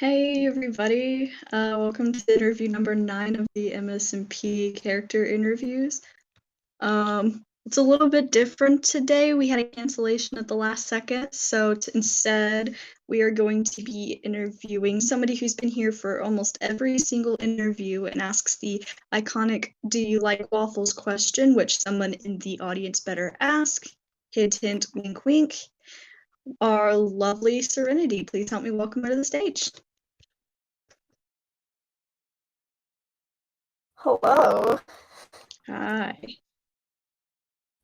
Hey everybody, welcome to interview number 9 of the MSMP character interviews. It's a little bit different today. We had a cancellation at the last second, so instead we are going to be interviewing somebody who's been here for almost every single interview and asks the iconic "Do you like waffles?" question, which someone in the audience better ask. Hint, hint, wink, wink. Our lovely Serenity, please help me welcome her to the stage. Hello. Hi.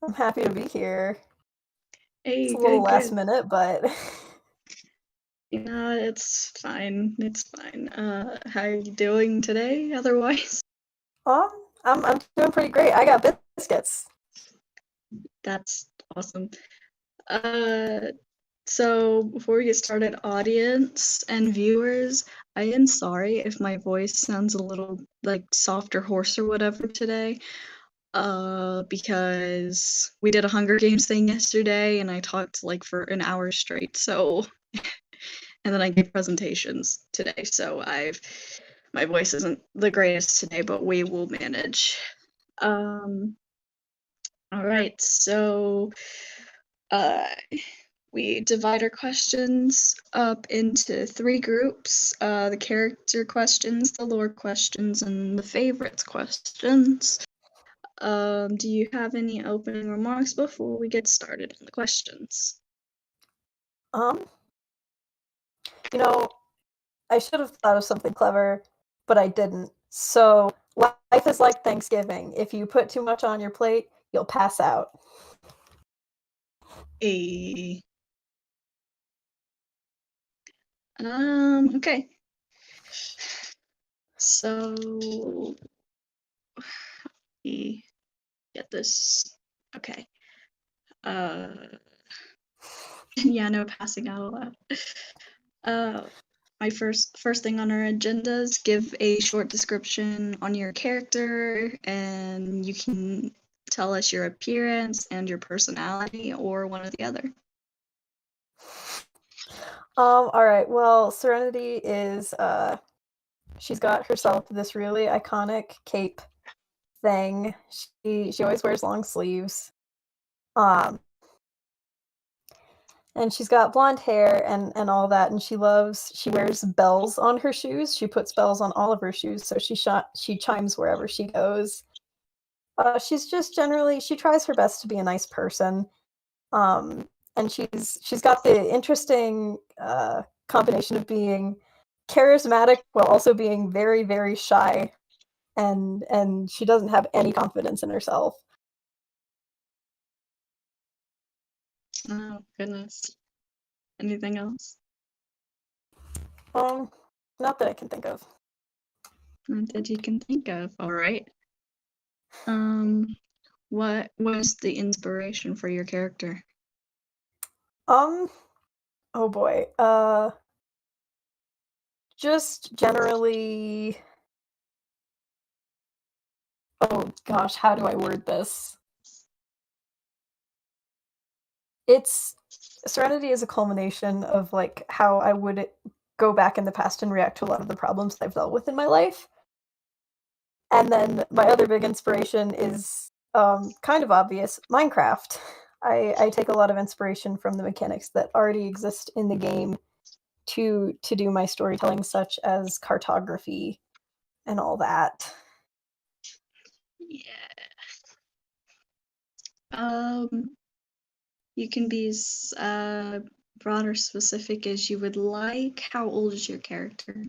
I'm happy to be here. Hey, It's a little good, last good. minute, but It's fine. It's fine. How are you doing today, otherwise? um, I'm doing pretty great. I got biscuits. That's awesome. So before we get started, audience and viewers, I am sorry if my voice sounds a little like soft or hoarse or whatever today. Because we did a Hunger Games thing yesterday and I talked like for an hour straight, so and then I gave presentations today, so my voice isn't the greatest today, but we will manage. All right, so we divide our questions up into 3 groups: the character questions, the lore questions, and the favorites questions. Do you have any opening remarks before we get started on the questions? Um, you know, I should have thought of something clever, but I didn't. So, life is like Thanksgiving. If you put too much on your plate, you'll pass out. A okay. So we get this. Okay. Yeah, no passing out a lot. My first thing on our agenda is give a short description on your character, and you can tell us your appearance and your personality, or one or the other. All right. Well, Serenity is she's got herself this really iconic cape thing. She always wears long sleeves. Um, and she's got blonde hair and all that, and she wears bells on her shoes. She puts bells on all of her shoes, so she chimes wherever she goes. She's just generally she tries her best to be a nice person. And she's got the interesting combination of being charismatic while also being very, very shy, and she doesn't have any confidence in herself. Oh, goodness. Anything else? Um, Not that I can think of. Not that you can think of. All right. What was the inspiration for your character? Um, oh boy. Just generally Oh gosh, how do I word this? It's Serenity is a culmination of, like, how I would go back in the past and react to a lot of the problems I've dealt with in my life. And then my other big inspiration is, kind of obvious, Minecraft. I take a lot of inspiration from the mechanics that already exist in the game to do my storytelling, such as cartography and all that. Yeah. Um, you can be as broad or specific as you would like. How old is your character?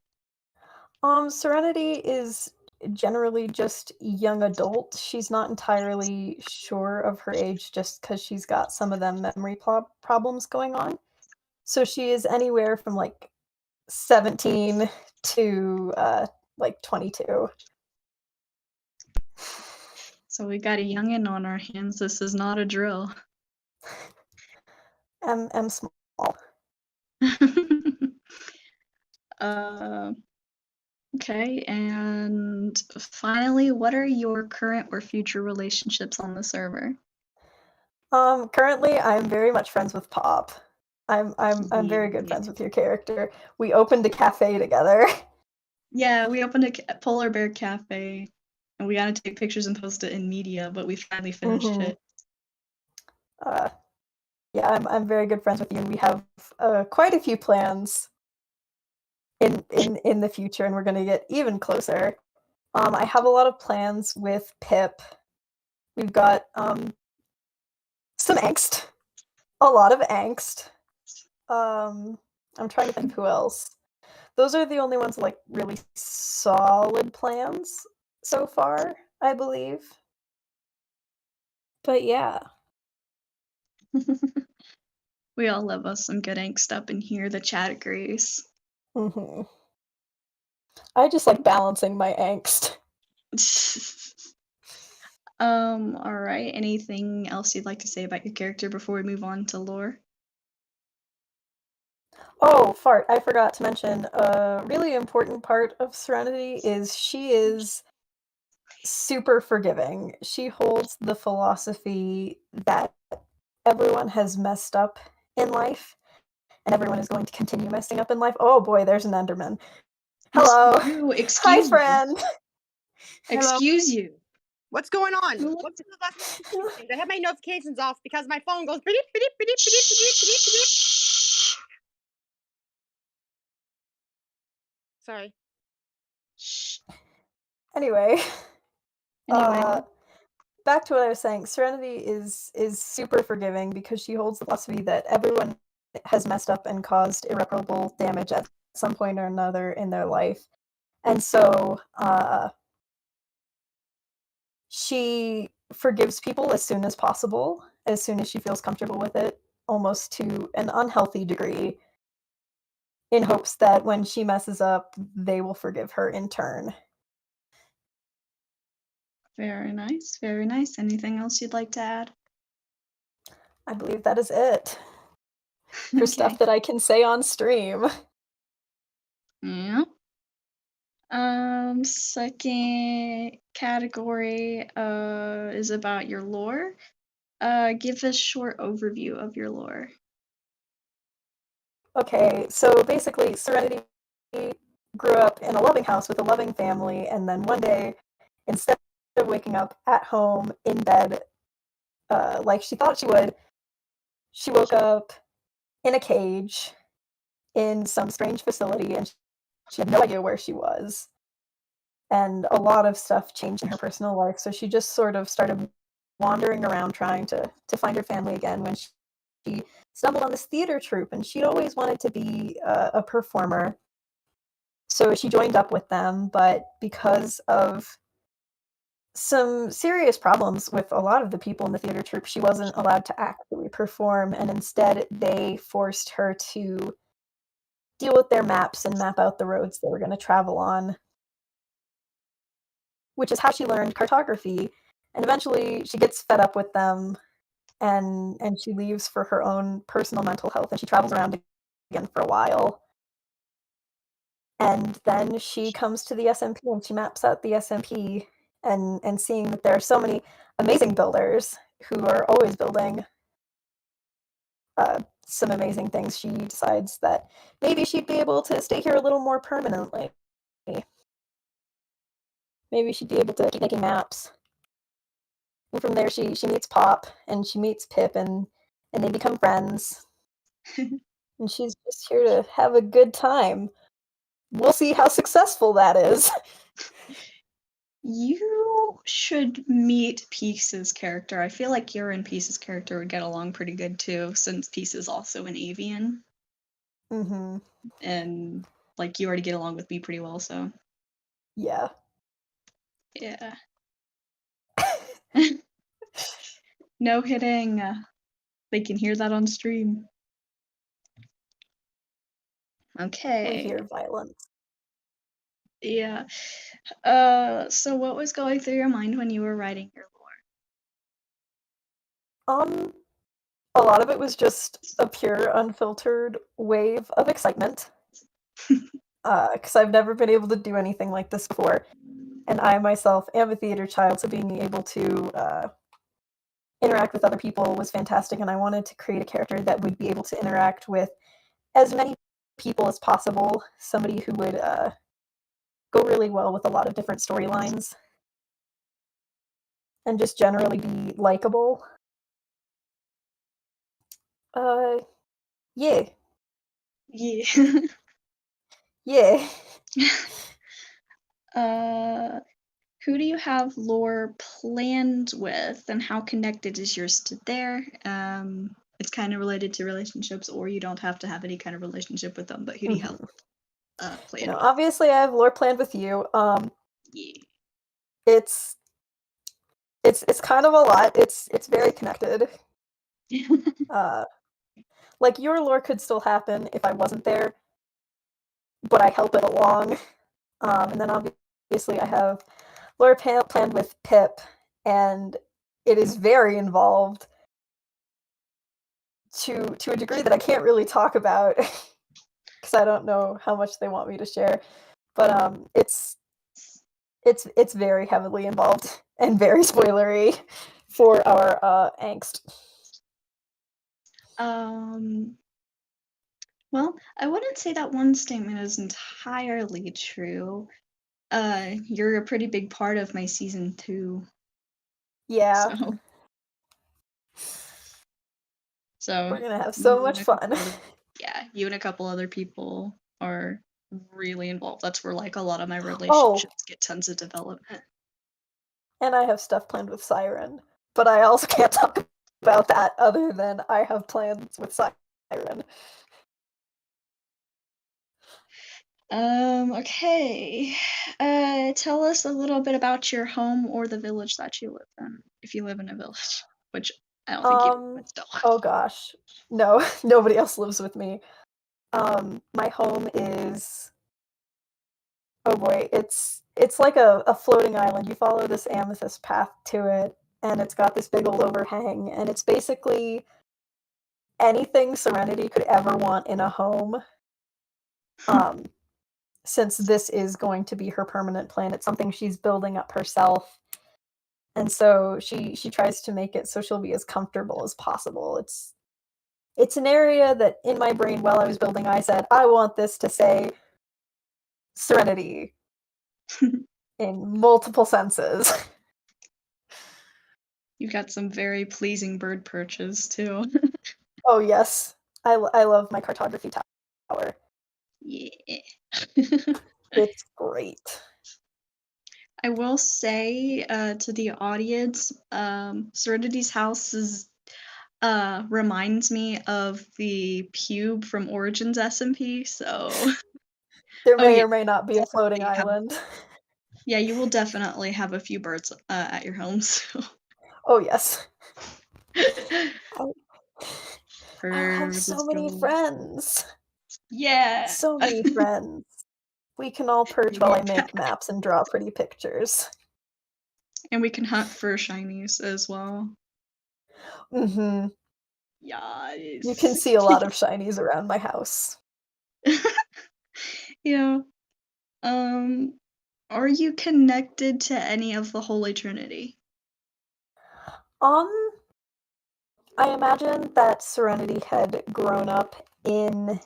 Serenity is generally just young adult. She's not entirely sure of her age just because 'cause she's got some of them memory problems going on. So she is anywhere from, like, 17 to, like, 22. So we got a youngin' on our hands. This is not a drill. I'm small. uh, okay, and finally, what are your current or future relationships on the server? Currently, I'm very much friends with Pop. I'm very good Yeah. friends with your character. We opened a cafe together. Yeah, we opened a polar bear cafe, and we gotta take pictures and post it in media, but we finally finished Mhm. it. Uh, yeah, I'm very good friends with you, and we have, quite a few plans in the future, and we're gonna get even closer. I have a lot of plans with Pip. We've got, some angst, a lot of angst. Um, I'm trying to think of who else. Those are the only ones, like, really solid plans so far, I believe. But yeah. We all love us some good angst up in here, the chat agrees. Mhm. I just like balancing my angst. Alright, anything else you'd like to say about your character before we move on to lore? Oh, fart, I forgot to mention, a really important part of Serenity is she is super forgiving. She holds the philosophy that everyone has messed up in life, and everyone is going to continue messing up in life. Oh boy, there's an Enderman. Hello. You, Hi, excuse you. friend. Hello. Excuse you. What's going on? Who What's the last notifications? I have my notifications off because my phone goes beep, beep, beep, beep, beep, beep, beep, beep. Sorry. Shh. Anyway, Anyway, uh, back to what I was saying. Serenity is super forgiving because she holds the philosophy that everyone has messed up and caused irreparable damage at some point or another in their life. And so she forgives people as soon as possible, as soon as she feels comfortable with it, almost to an unhealthy degree, in hopes that when she messes up, they will forgive her in turn. very nice, very nice. Anything else you'd like to add? I believe that is it for Okay. stuff that I can say on stream. Yeah. Second category is about your lore. Give a short overview of your lore. Okay, so basically, Serenity grew up in a loving house with a loving family, and then one day, instead of waking up at home in bed like she thought she would, she woke up in a cage in some strange facility, and she had no idea where she was. And a lot of stuff changed in her personal life, so she just sort of started wandering around trying to find her family again when she stumbled on this theater troupe, and she'd always wanted to be a performer. So she joined up with them, but because of some serious problems with a lot of the people in the theater troupe, she wasn't allowed to actually perform, and instead they forced her to deal with their maps and map out the roads they were going to travel on, which is how she learned cartography. And eventually she gets fed up with them and she leaves for her own personal mental health, and she travels around again for a while. And then she comes to the SMP and she maps out the SMP, and seeing that there are so many amazing builders who are always building some amazing things, she decides that maybe she'd be able to stay here a little more permanently. Maybe she'd be able to keep making maps. And from there, she meets Pop and she meets Pip, and they become friends. And she's just here to have a good time. We'll see how successful that is. You should meet Peace's character. I feel like you and Peace's character would get along pretty good too, since Peace is also an avian. Mm-hmm. And like you already get along with me pretty well, so Yeah. yeah. No hitting. They can hear that on stream. Okay. We hear violence. Yeah. So what was going through your mind when you were writing your lore? A lot of it was just a pure, unfiltered wave of excitement. Because I've never been able to do anything like this before. And I myself am a theater child, so being able to interact with other people was fantastic, and I wanted to create a character that would be able to interact with as many people as possible, somebody who would go really well with a lot of different storylines, and just generally be likable. Yeah. Yeah. Yeah. Who do you have lore planned with, and how connected is yours to there? It's kind of related to relationships, or you don't have to have any kind of relationship with them, but who do you have planned with? Obviously I have lore planned with you. Yeah. It's kind of a lot. It's very connected. Like your lore could still happen if I wasn't there, but I help it along. And then obviously I have lore planned with Pip, and it is very involved to a degree that I can't really talk about because I don't know how much they want me to share. But it's very heavily involved and very spoilery for our angst. Well, I wouldn't say that one statement is entirely true. You're a pretty big part of my season 2. Yeah. So we're gonna have so much fun. You and a couple other people are really involved. That's where like a lot of my relationships get tons of development. And I have stuff planned with Siren, but I also can't talk about that other than I have plans with Siren. Okay. Tell us a little bit about your home or the village that you live in, if you live in a village, which I don't think you do, but still. Oh gosh. No, nobody else lives with me. My home is, oh boy, it's like a floating island. You follow this amethyst path to it, and it's got this big old overhang, and it's basically anything Serenity could ever want in a home. Since this is going to be her permanent plan, it's something she's building up herself. And so she tries to make it so she'll be as comfortable as possible. It's an area that in my brain while I was building, I said, I want this to say Serenity in multiple senses. You've got some very pleasing bird perches too. Oh yes. I love my cartography tower. Yeah. It's great. I will say to the audience, Serenity's house reminds me of the pube from Origins SMP, so There may or may not be a floating definitely island. Yeah, you will definitely have a few birds at your home. So. Oh yes. I'll have Birds, so many friends. Yeah. So many friends. We can all perch while I make maps and draw pretty pictures. And we can hunt for shinies as well. Mm-hmm. Yes. You can see a lot of shinies around my house. Yeah. Are you connected to any of the Holy Trinity? I imagine that Serenity had grown up in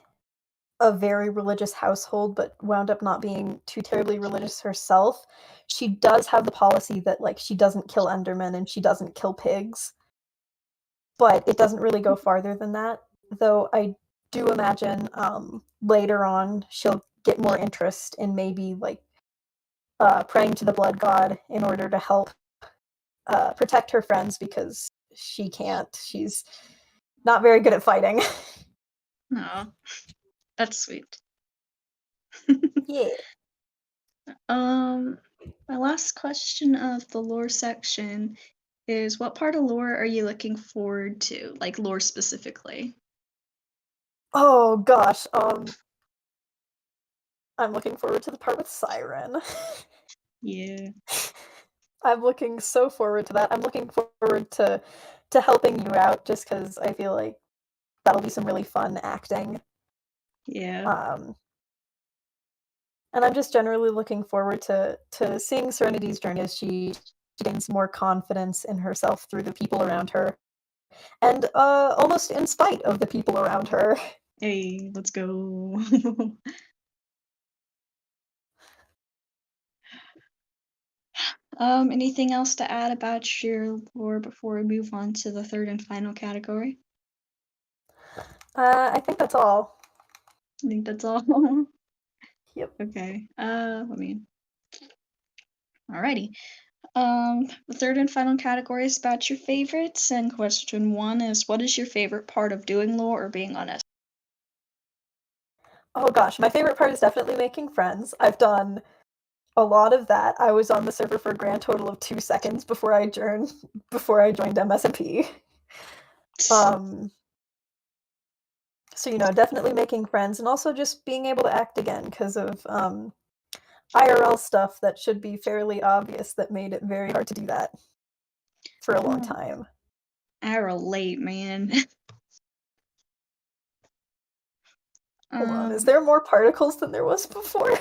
a very religious household, but wound up not being too terribly religious herself. She does have the policy that, like, she doesn't kill Endermen and she doesn't kill pigs, but it doesn't really go farther than that. Though I do imagine later on she'll get more interest in maybe like praying to the blood god in order to help protect her friends because she can't. She's not very good at fighting. No, that's sweet. Yeah. My last question of the lore section is, what part of lore are you looking forward to? Like lore specifically. Oh gosh. I'm looking forward to the part with Siren. Yeah. I'm looking so forward to that. I'm looking forward to helping you out just because I feel like that'll be some really fun acting. Yeah. And I'm just generally looking forward to seeing Serenity's journey as she gains more confidence in herself through the people around her, and almost in spite of the people around her. Hey, let's go. Anything else to add about your lore before we move on to the third and final category? I think that's all. I think that's all. Yep. Okay. Alrighty. The third and final category is about your favorites, and question 1 is, what is your favorite part of doing lore or being on S? Oh gosh, my favorite part is definitely making friends. I've done a lot of that. I was on the server for a grand total of 2 seconds before I joined MSMP. So definitely making friends, and also just being able to act again because of IRL stuff that should be fairly obvious that made it very hard to do that for a long time. I relate, man. Hold on, is there more particles than there was before?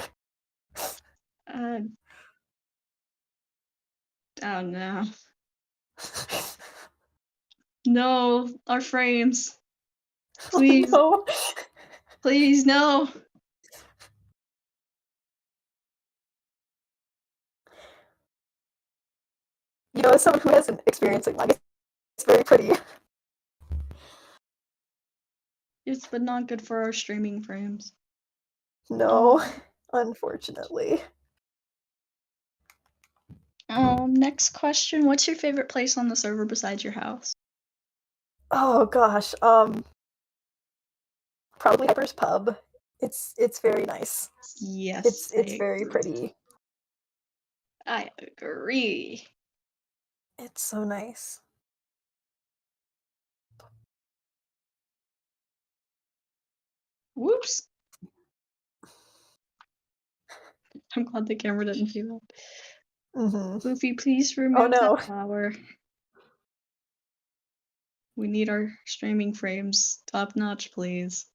Oh no. No, our frames. Please. Oh, no. Please, no. As someone who hasn't experienced it, it's very pretty. Yes, but not good for our streaming frames. No, unfortunately. Next question. What's your favorite place on the server besides your house? Oh gosh, probably Hyper's Pub. It's very nice. Yes, It's very pretty. I agree. It's so nice. Whoops. I'm glad the camera didn't see that. Goofy, please remove that flower. We need our streaming frames top notch, please.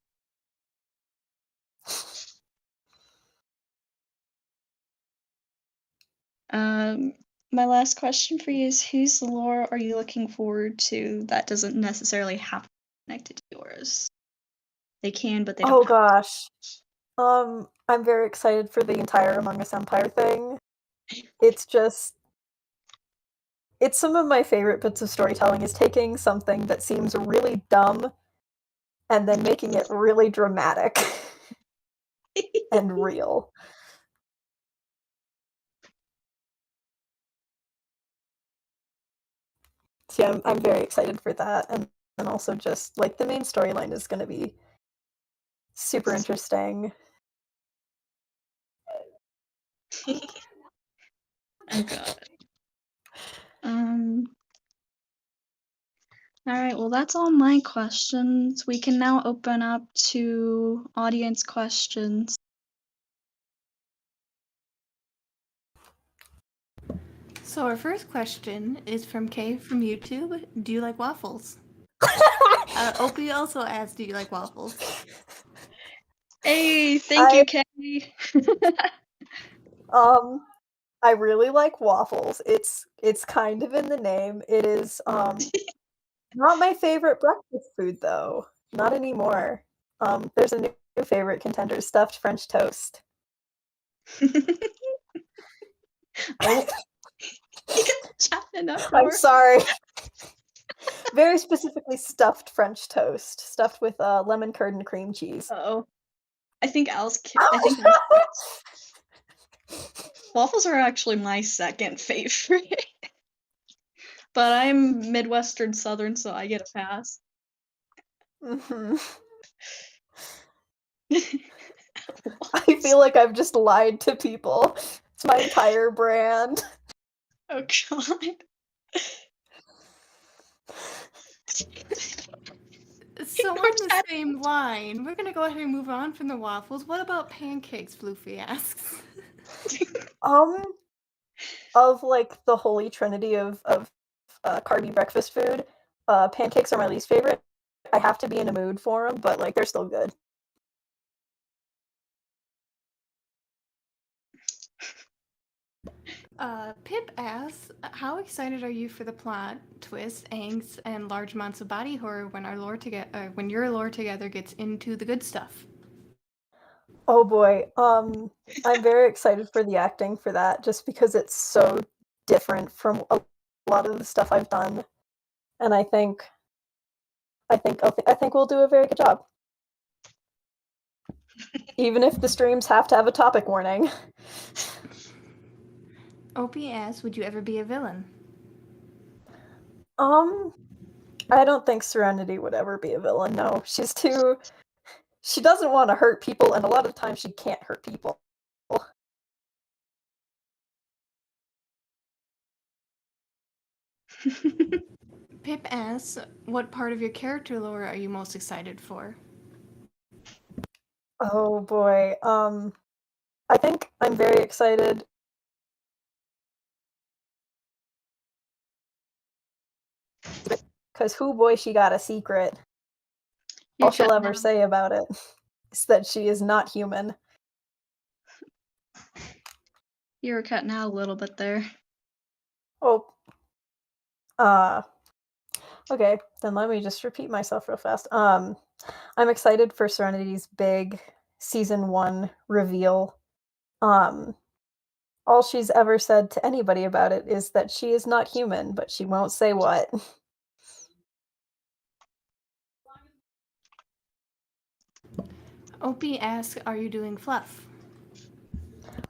My last question for you is, whose lore are you looking forward to that doesn't necessarily have to be connected to yours? They can, but they don't. Oh gosh. I'm very excited for the entire Among Us Empire thing. It's some of my favorite bits of storytelling is taking something that seems really dumb and then making it really dramatic and real. So yeah, I'm very excited for that, and also just like the main storyline is going to be super interesting. Oh god. Alright, well that's all my questions. We can now open up to audience questions. So our first question is from Kay from YouTube. Do you like waffles? Opie also asked, do you like waffles? Hey, thank you, Kay. I really like waffles. It's kind of in the name. It is not my favorite breakfast food though. Not anymore. There's a new favorite contender, stuffed French toast. Oh, you got chat in I'm uproar. sorry. Very specifically stuffed French toast, stuffed with lemon curd and cream cheese. Uh-oh. I think waffles are actually my second favorite. But I'm Midwestern Southern, so I get a pass. Mhm. I feel like I've just lied to people. It's my entire brand. Oh god. So Ignore on the chat. same line, we're gonna go ahead and move on from the waffles. What about pancakes? Floofy asks. Of like the holy trinity of carby breakfast food, pancakes are my least favorite. I have to be in a mood for them, but like they're still good. Pip asks, how excited are you for the plot, twist, angst, and large amounts of body horror when when your lore together gets into the good stuff? Oh boy, I'm very excited for the acting for that, just because it's so different from a lot of the stuff I've done, and I think we'll do a very good job. Even if the streams have to have a topic warning. Opie asks, would you ever be a villain? I don't think Serenity would ever be a villain. No, she doesn't want to hurt people, and a lot of times she can't hurt people. Pip asks, what part of your character lore are you most excited for? Oh boy. I think I'm very excited. Because who boy, she got a secret. You're All she'll cutting ever out. say about it is that she is not human. You were cutting out a little bit there. Oh. Okay, then let me just repeat myself real fast. I'm excited for Serenity's big season 1 reveal. All she's ever said to anybody about it is that she is not human, but she won't say what. Opie asks, are you doing fluff?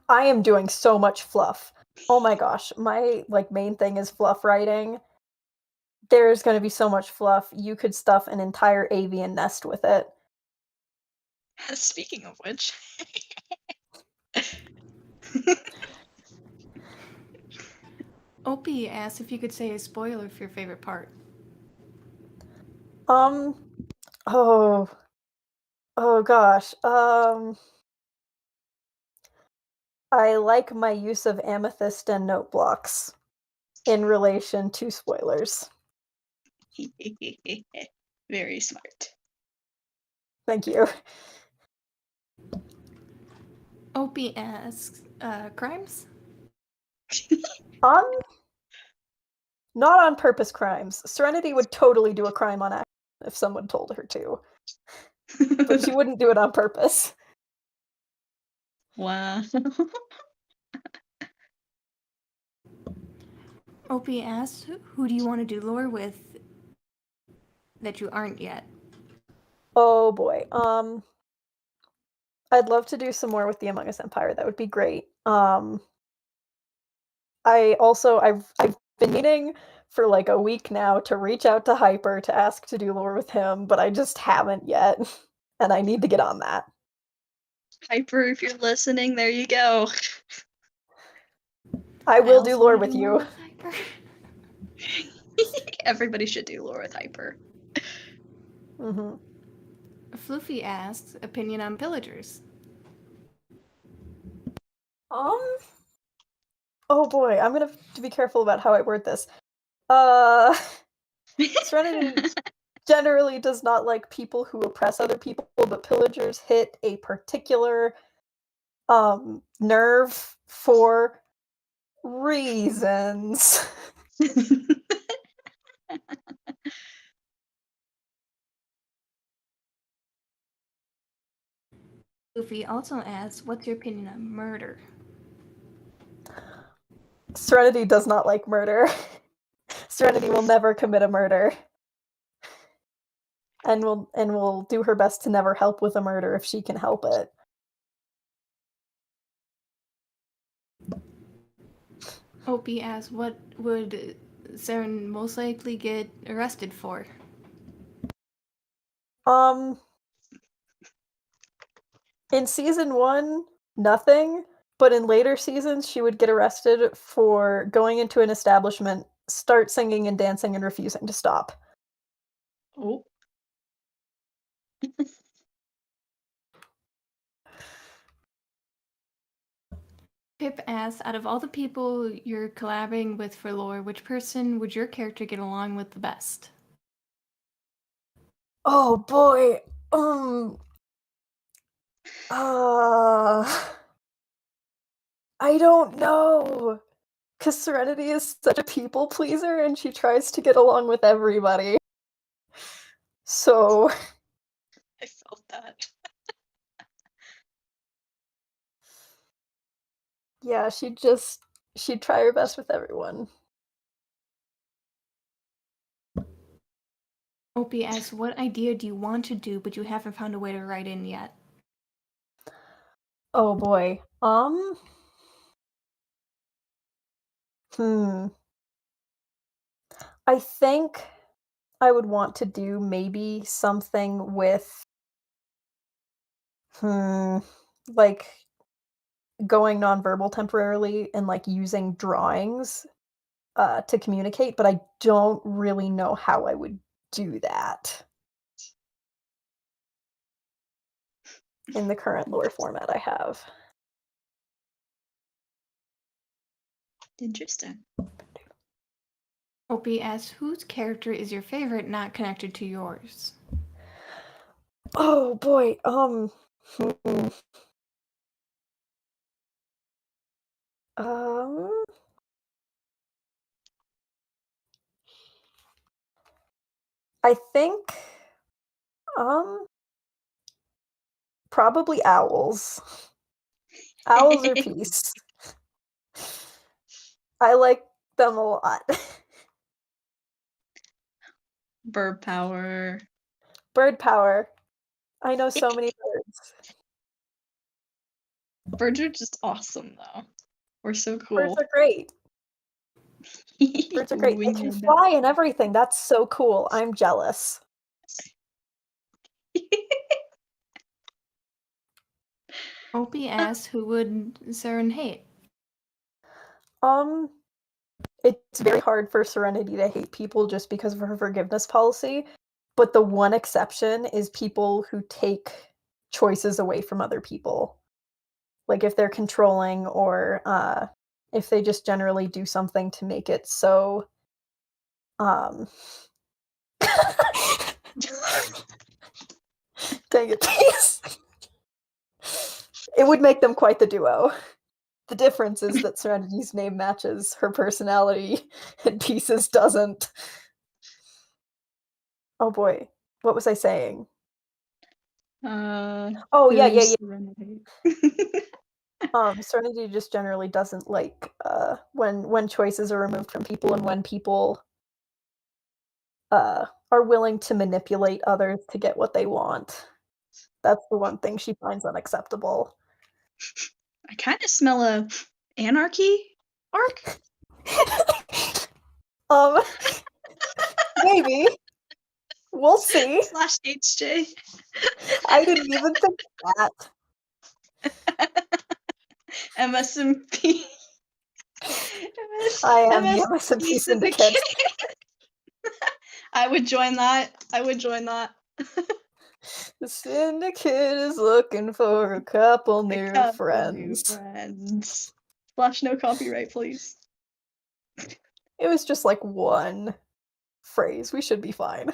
I am doing so much fluff. Oh my gosh, my main thing is fluff writing. There's going to be so much fluff. You could stuff an entire avian nest with it. Speaking of which. Opie asks if you could say a spoiler for your favorite part. Oh gosh. I like my use of amethyst and note blocks in relation to spoilers. Very smart. Thank you. Opie asks, crimes? Not on purpose crimes. Serenity would totally do a crime on accident if someone told her to. But she wouldn't do it on purpose. Wow. Opie asks, who do you want to do lore with that you aren't yet? Oh boy. I'd love to do some more with the Among Us Empire. That would be great. I've been meaning for like a week now to reach out to Hyper to ask to do lore with him, but I just haven't yet. And I need to get on that. Hyper, if you're listening, there you go. I will also do lore wanna with do you. lore with Hyper. Everybody should do lore with Hyper. Mm-hmm. Floofy asks, opinion on pillagers. Oh boy, I'm gonna have to be careful about how I word this. Serenity generally does not like people who oppress other people, but pillagers hit a particular nerve for Reasons. Goofy also asks, what's your opinion on murder? Serenity does not like murder. Serenity will never commit a murder. And will do her best to never help with a murder if she can help it. Opie asks, what would Saren most likely get arrested for? In season 1, nothing. But in later seasons, she would get arrested for going into an establishment, start singing and dancing, and refusing to stop. Oh. Pip asks, out of all the people you're collabing with for lore, which person would your character get along with the best? Oh boy. I don't know. Because Serenity is such a people pleaser and she tries to get along with everybody. So I felt that. yeah, she'd try her best with everyone. Opie asks, what idea do you want to do, but you haven't found a way to write in yet? Oh boy. I think I would want to do maybe something with like going nonverbal temporarily and like using drawings to communicate, but I don't really know how I would do that in the current lore format I have. Interesting. Opie asks, whose character is your favorite not connected to yours? Oh boy, I think probably owls. Owls are peace. I like them a lot. Bird power. Bird power. I know so many birds. Birds are just awesome, though. We're so cool. Birds are great. Birds are great. They can fly and everything. That's so cool. I'm jealous. Opie asks, who would Saren hate? It's very hard for Serenity to hate people just because of her forgiveness policy, but the one exception is people who take choices away from other people. Like if they're controlling or if they just generally do something to make it so dang it, please. It would make them quite the duo. The difference is that Serenity's name matches her personality and Peace's doesn't. Oh boy, what was I saying? Oh yeah. Serenity. Serenity just generally doesn't like when choices are removed from people and when people are willing to manipulate others to get what they want. That's the one thing she finds unacceptable. I kind of smell a anarchy arc. Maybe. We'll see. / HJ. I didn't even think of that. MSMP. I am the MSMP syndicate. I would join that. The syndicate is looking for a couple new friends. / no copyright, please. It was just like one phrase. We should be fine.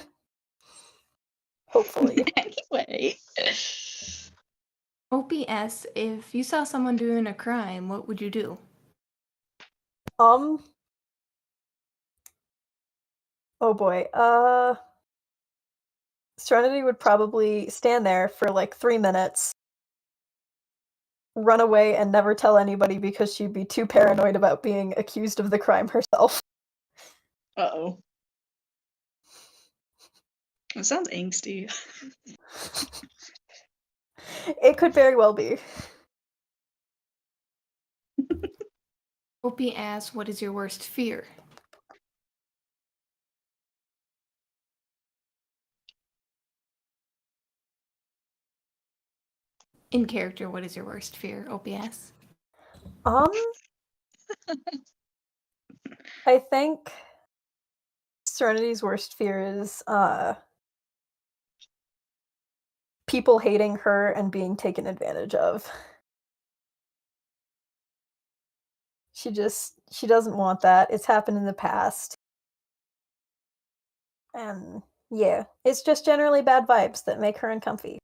Hopefully. Anyway. Opie asks, if you saw someone doing a crime, what would you do? Oh boy. Serenity would probably stand there for like 3 minutes, run away, and never tell anybody because she'd be too paranoid about being accused of the crime herself. Uh-oh. That sounds angsty. It could very well be. Opie asks, what is your worst fear? In character, what is your worst fear? Opie asks. I think Serenity's worst fear is people hating her and being taken advantage of. She doesn't want that. It's happened in the past. And yeah, it's just generally bad vibes that make her uncomfy.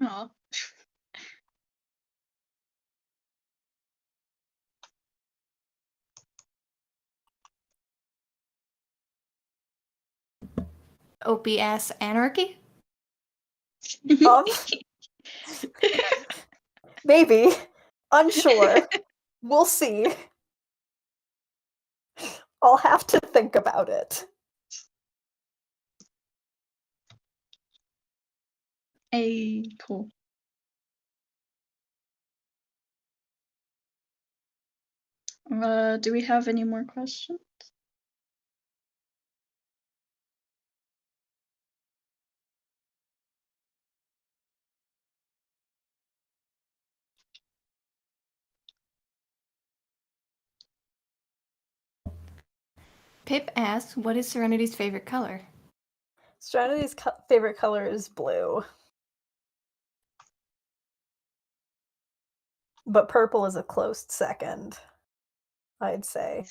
Aw. Opie asks, anarchy? Maybe. Unsure. We'll see. I'll have to think about it. Hey, cool. Do we have any more questions? Pip asks, what is Serenity's favorite color? Serenity's favorite color is blue. But purple is a close second, I'd say.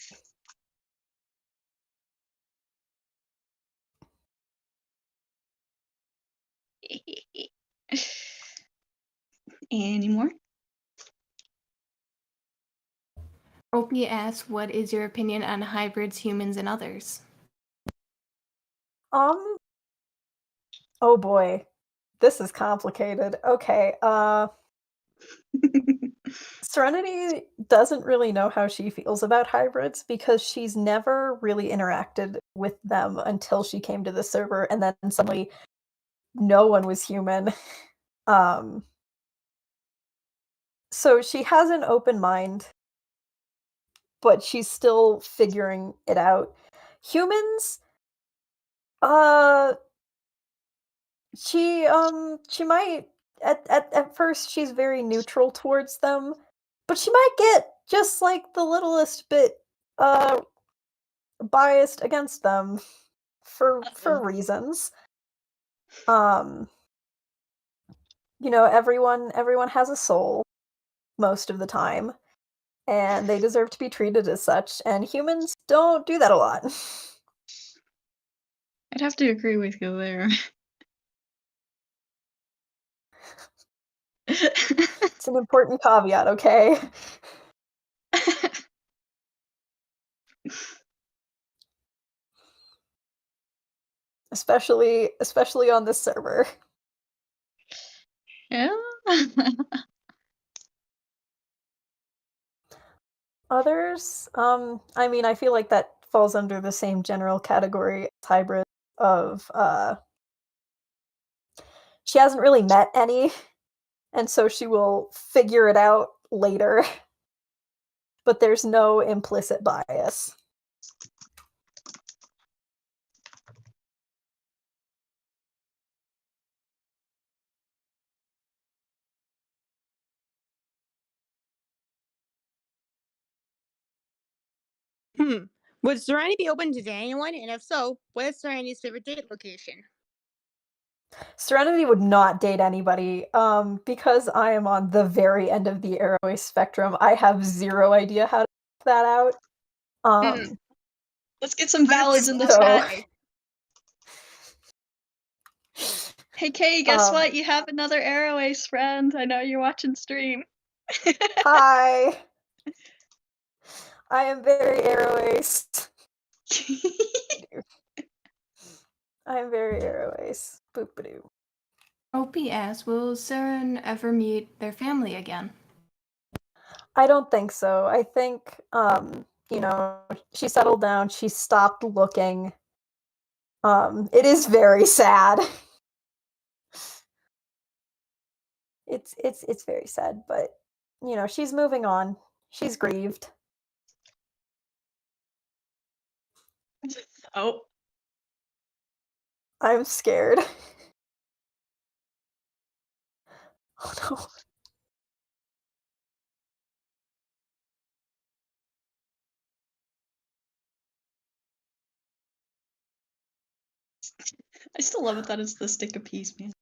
Any more? Opie asks, what is your opinion on hybrids, humans, and others? Oh boy. This is complicated. Okay, Serenity doesn't really know how she feels about hybrids because she's never really interacted with them until she came to the server, and then suddenly no one was human. So she has an open mind, but she's still figuring it out. Humans, she might at first she's very neutral towards them, but she might get just like the littlest bit biased against them for reasons. Everyone has a soul most of the time, and they deserve to be treated as such, and humans don't do that a lot. I'd have to agree with you there. It's an important caveat, okay? Especially on this server. Yeah. Others, I mean, I feel like that falls under the same general category as hybrid of, she hasn't really met any, and so she will figure it out later. But there's no implicit bias. Would Serenity be open to dating anyone? And if so, what is Serenity's favorite date location? Serenity would not date anybody, because I am on the very end of the Arroway spectrum. I have zero idea how to work that out. Let's get some ballads in the So- chat. Hey Kay, guess Um, what? You have another Arrow Ace friend. I know you're watching stream. Hi. I am very arrow ace. I am very arrow ace. Boop-a-doo. Opie asks, will Saren ever meet their family again? I don't think so. I think, you know, she settled down, she stopped looking. It is very sad. It's very sad, but you know, she's moving on. She's grieved. Oh, I'm scared. Oh no. I still love it that it's the stick of peace, man.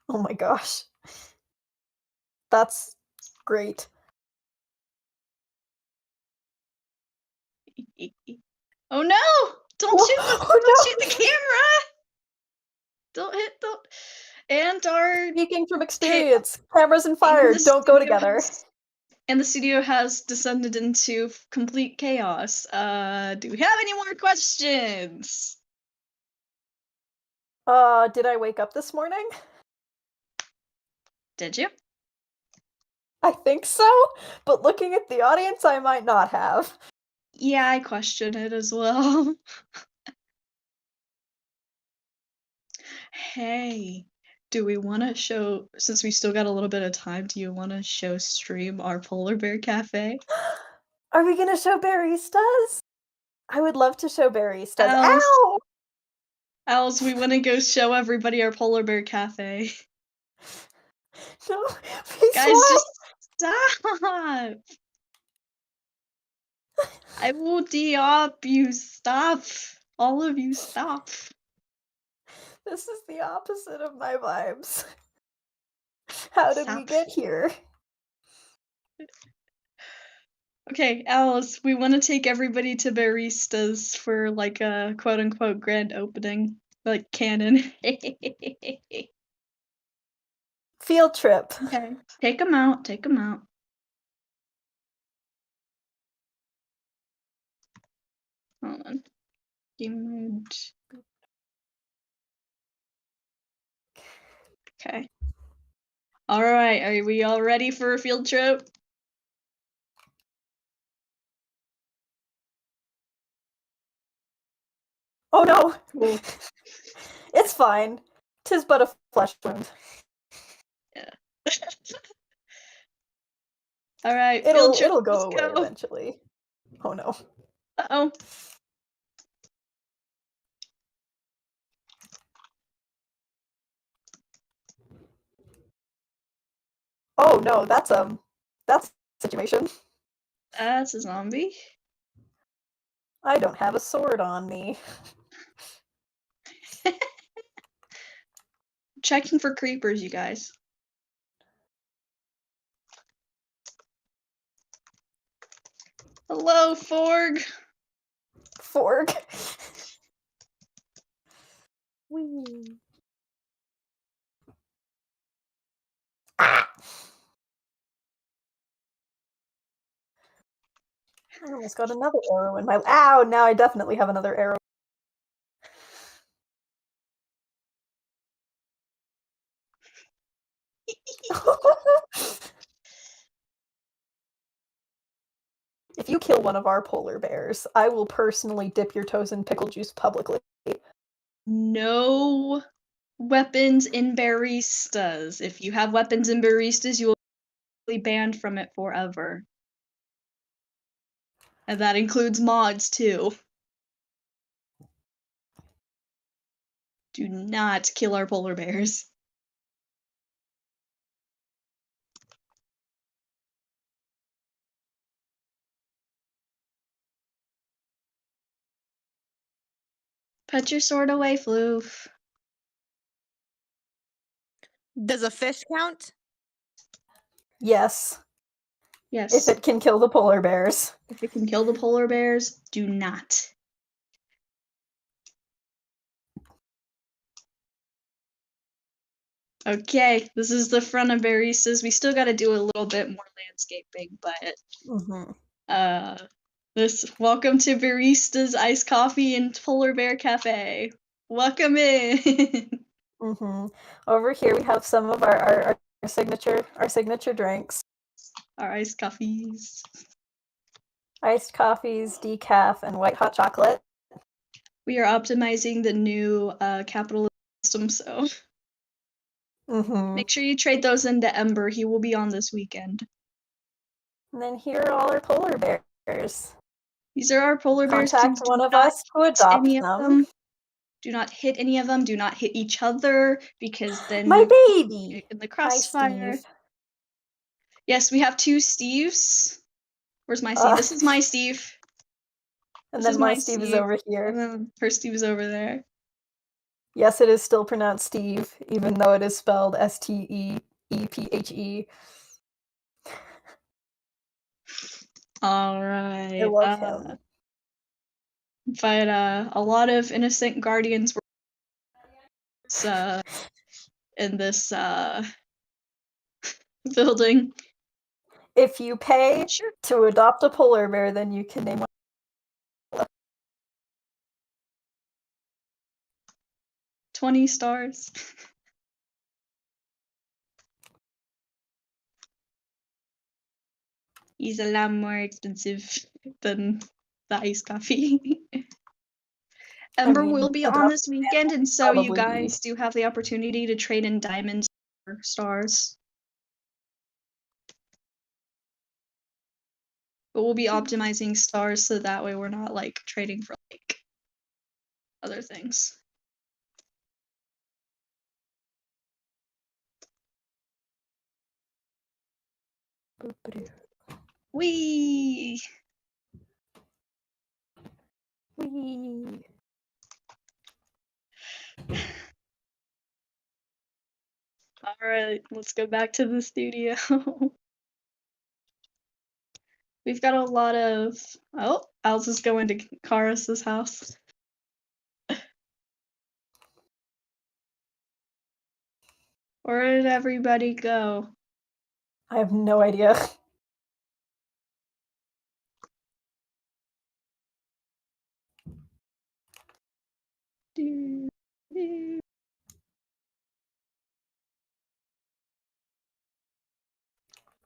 Oh my gosh. That's great. Oh no! Don't shoot the Oh, don't no! shoot the camera! Don't. And our Speaking from experience, cameras and fire the don't go studio together. and the studio has descended into complete chaos. Do we have any more questions? Did I wake up this morning? Did you? I think so, but looking at the audience, I might not have. Yeah, I question it as well. Hey, do we want to show, since we still got a little bit of time, do you want to show stream our Polar Bear Cafe? Are we gonna show baristas? I would love to show baristas. Else, Ow! else we want to go show everybody our Polar Bear Cafe. No, please Guys, why? just stop! I will de-op you. Stop! All of you, stop. This is the opposite of my vibes. How did we Stop. get here? Okay, Alice, we want to take everybody to baristas for like a quote-unquote grand opening, like canon. Field trip. Okay, take them out. Take them out. Hold on. Game mode. Okay. All right. Are we all ready for a field trip? Oh no! Cool. It's fine. 'Tis but a flesh wound. Yeah. All right. It'll Field trip. it'll go Let's away go. eventually. Oh no. Uh-oh. Oh no, that's a situation. That's a zombie. I don't have a sword on me. Checking for creepers, you guys. Hello, Forg. Fork. Whee. Ah! I almost got another arrow in my. Ow! Now I definitely have another arrow. If you kill one of our polar bears, I will personally dip your toes in pickle juice publicly. No weapons in baristas. If you have weapons in baristas, you will be banned from it forever. And that includes mods too. Do not kill our polar bears. Put your sword away, Floof. Does a fish count? Yes, Yes. if it can kill the polar bears. If it can kill the polar bears, do not. Okay, this is the front of baristas. We still got to do a little bit more landscaping, but Mm-hmm. Welcome to Barista's Iced Coffee and Polar Bear Cafe. Welcome in. Mm-hmm. Over here we have some of our signature drinks. Our iced coffees. Iced coffees, decaf, and white hot chocolate. We are optimizing the new capitalist system, so make sure you trade those into Ember. He will be on this weekend. And then here are all our polar bears. These are our polar bears. Contact one of us to adopt them. Do not hit any of them. Do not hit each other, because then my you baby get in the Hi, crossfire. Steve. Yes, we have 2 Steves. Where's my Steve? This is my Steve. And This then is my my Steve is Steve. over here. And then her Steve is over there. Yes, it is still pronounced Steve, even though it is spelled Steephe. All right. I love him. But a lot of innocent guardians were in this building. If you pay to adopt a polar bear, then you can name one. 20 stars. He's a lot more expensive than the iced coffee. Ember will be on this weekend, and so you guys do have the opportunity to trade in diamonds or stars. But we'll be optimizing stars so that way we're not like trading for like other things. Wee! Wee! Alright, let's go back to the studio. We've got a lot of... Oh, I'll just go into Karis's house. Where did everybody go? I have no idea.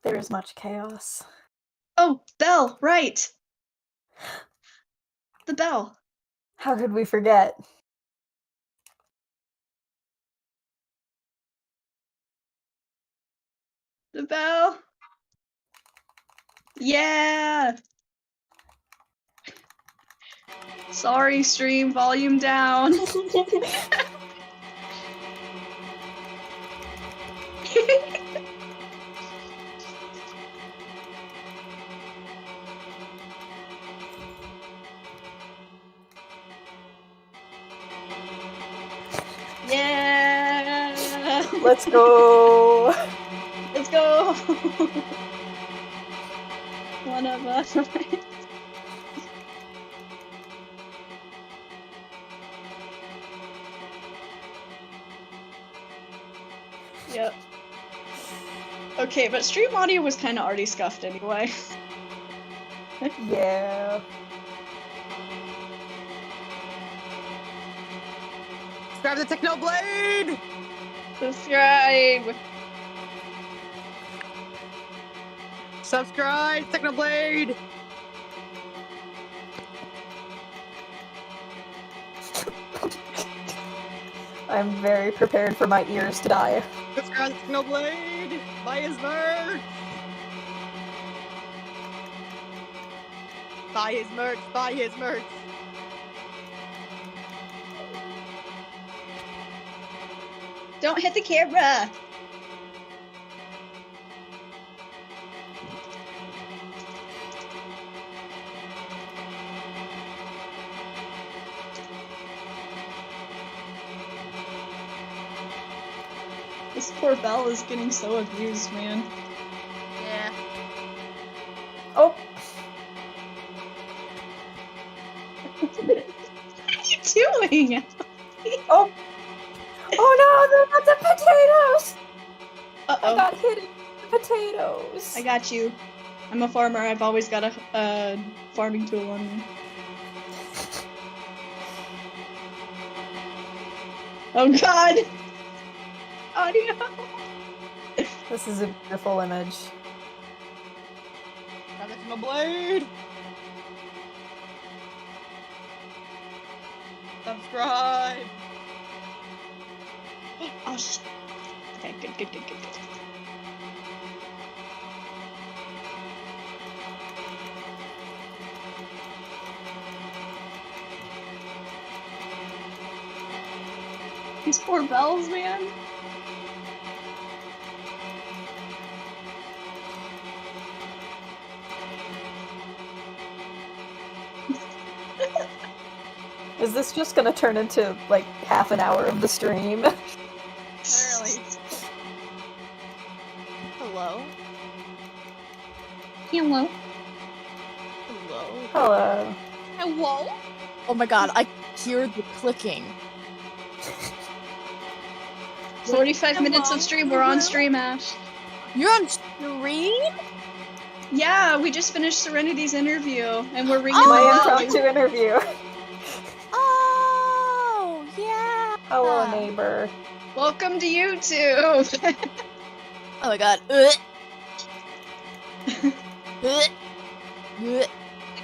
There is much chaos. Oh, bell, right! The bell. How could we forget? The bell. Yeah! Sorry, stream, volume down. Yeah! Let's go! Let's go! One of us. Yep. Okay, but stream audio was kind of already scuffed anyway. Yeah. Grab the Technoblade! Subscribe! Subscribe, Technoblade! I'm very prepared for my ears to die. Subscribe to Technoblade! Buy his merch! Buy his merch! Buy his merch! Don't hit the camera! This poor Belle is getting so abused, man. Yeah. Oh! What are you doing? Oh! Oh no, they're not the potatoes! Uh-oh. I got hit in the potatoes. I got you. I'm a farmer. I've always got a farming tool on me. Oh god! Audio! This is a beautiful image. Grab it to my blade. Subscribe. Oh shit. Okay, good. These poor bells, man. Is this just gonna turn into like half an hour of the stream? Apparently. Hello? Hello. Hello? Hello. Hello? Oh my god, I hear the clicking. 45 minutes of stream. We're on stream, Ash. You're on stream? Yeah, we just finished Serenity's interview, and we're ringing My the bell. impromptu interview. Oh, yeah. Hello, neighbor. Welcome to YouTube. Oh my god.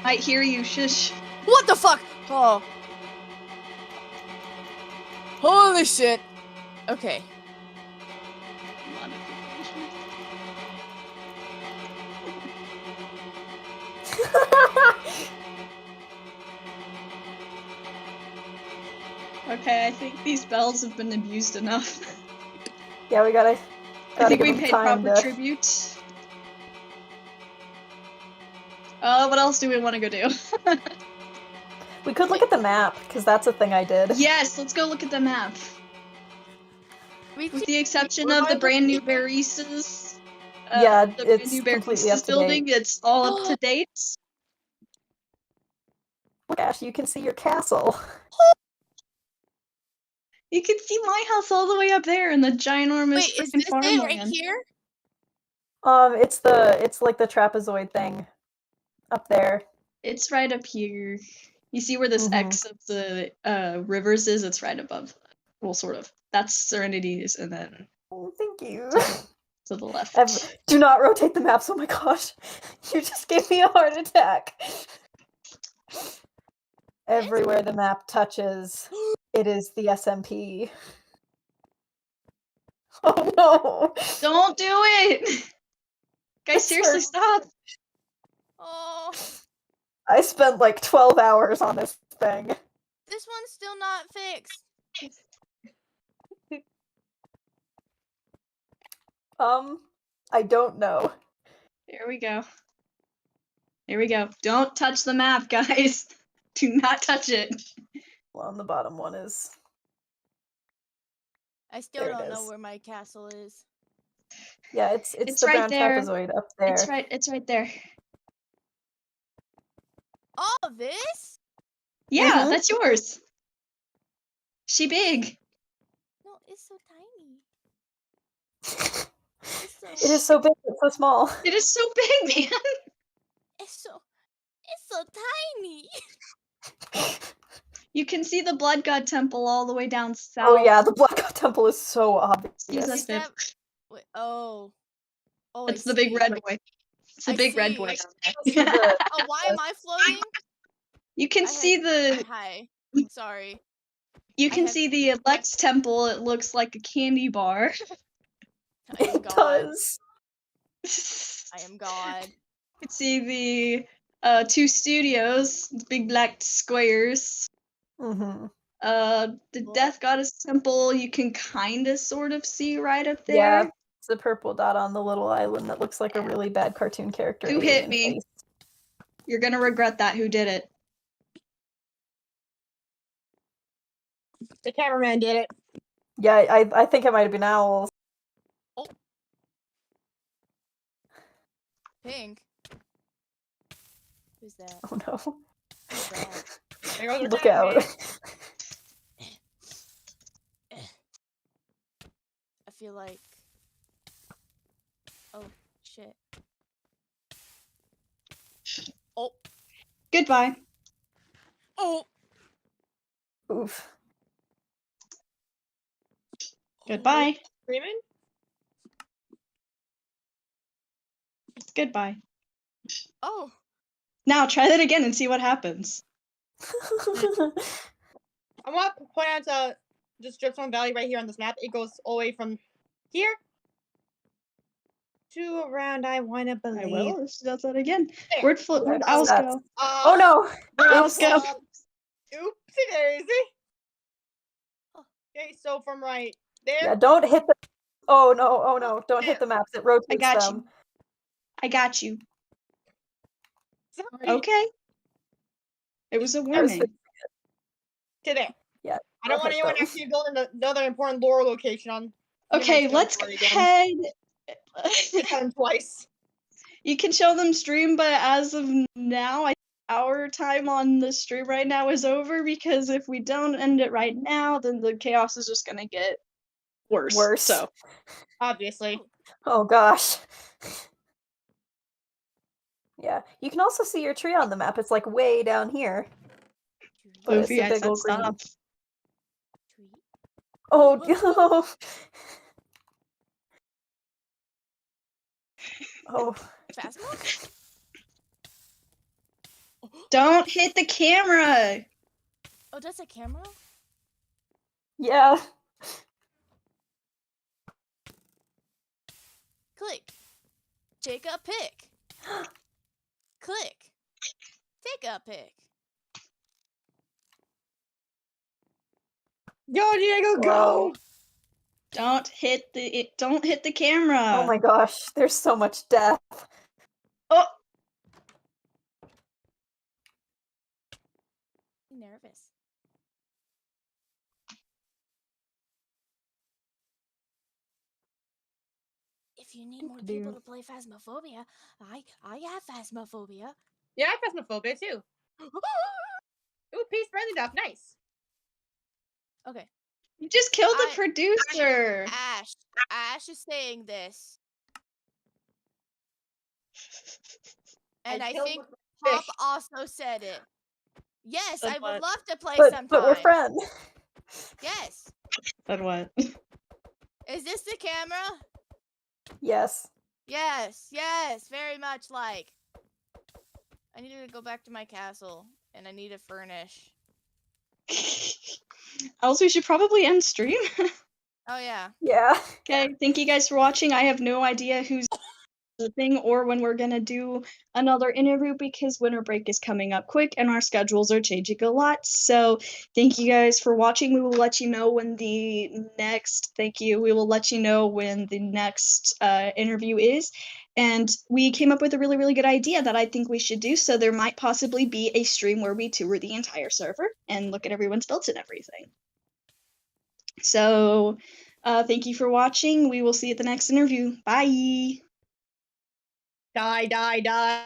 I hear you. Shush. What the fuck? Oh. Holy shit. Okay. Okay, I think these bells have been abused enough. Yeah, we gotta I think give we them paid time proper to... tribute. What else do we want to go do? We could look at the map, because that's a thing I did. Yes, let's go look at the map. With the exception of the brand new baristas. Yeah, the brand it's new completely up baristas to building, date. it's all up to date. Look, Ash, you can see your castle. You can see my house all the way up there in the ginormous Wait, is freaking this it right farmland. here? It's like the trapezoid thing up there. It's right up here. You see where this X of the rivers is? It's right above. Well, sort of. That's Serenity's, and then Oh, thank you. to the left. Do not rotate the maps. Oh my gosh, you just gave me a heart attack. Everywhere the map touches, it is the SMP. Oh no! Don't do it! Guys, seriously, stop! Oh, I spent like 12 hours on this thing. this one's still not fixed. I don't know. Here we go. Here we go. Don't touch the map, guys. Do not touch it. Well, the bottom one is... I still There it don't know is. where my castle is. Yeah, it's It's the right brown there. trapezoid up there. It's right there. All this? Yeah, that's yours. She big. No, it's so tiny. It is so big, it's so small. It is so big, man. It's so tiny. You can see the Blood God Temple all the way down south. Oh yeah, the Black God Temple is so obvious. Excuse us, Is babe. that... Wait, oh. Oh, It's I the big see. red boy. It's the I big red see. boy. Oh, why am I floating? You can see the. Hi. Sorry. You can had- see the Elect Temple. It looks like a candy bar. I am It God. does. I am God. You can see the two studios, the big black squares. Mm-hmm. The Death Goddess Temple. You can kind of, sort of see right up there. Yeah, it's the purple dot on the little island that looks like a really bad cartoon character. Who hit alien me? face. You're gonna regret that. Who did it? The cameraman did it. Yeah, I think it might have been owls. Pink. Who's that? Oh no. Who's that? There goes our Look cameraman. out. I feel like... Oh, shit. Goodbye. Oh. Oof. Goodbye. Screaming? Goodbye. Oh. Now try that again and see what happens. I want to point out just Dripstone Valley right here on this map. It goes all the way from here to around, I want to believe. I will. If she does that again. There. Where'd Owls That's- go? Oh no! Where'd Owls go? Oopsie daisy. Okay, so from right there. Yeah, don't hit the. Oh no! Oh no! Don't hit the maps. It rotates I got them. you. I got you. Sorry. Okay. It was a warning. To there. Yeah. I don't want hit anyone them. actually building another important lore location on. Okay, human let's territory again. head. Hit them twice. You can show them stream, but as of now, I think our time on the stream right now is over, because if we don't end it right now, then the chaos is just gonna get worse. Worse. So Obviously. Oh gosh. Yeah, you can also see your tree on the map. It's like way down here. But it's Luffy, a I big said old green. stop. Tweet. Oh no! Oh, Phasma? Don't hit the camera. Oh, that's a camera? yeah. Click. Take a pic. Click. Take a pic. Go, Diego, go! Wow. Don't hit the camera. Oh my gosh, there's so much death. Oh, Nervous. If you need more people to play Phasmophobia, I have Phasmophobia. Yeah, I have Phasmophobia too. Ooh, peace friendly stuff. Nice. Okay. you just killed the I- producer. Ash is saying this. And I killed think the Pop fish. also said it. Yes, Said I would what? love to play But sometime. we're friends. Yes. Said what? Is this the camera? Yes. Yes, yes, very much like. I need to go back to my castle, and I need to furnish. Also, we should probably end stream. Oh yeah. Yeah. Okay, thank you guys for watching. I have no idea who's the thing or when we're gonna do another interview, because winter break is coming up quick and our schedules are changing a lot. So thank you guys for watching. We will let you know when the next interview is. And we came up with a really, really good idea that I think we should do. So there might possibly be a stream where we tour the entire server and look at everyone's builds and everything. So thank you for watching. We will see you at the next interview. Bye. Die, die, die.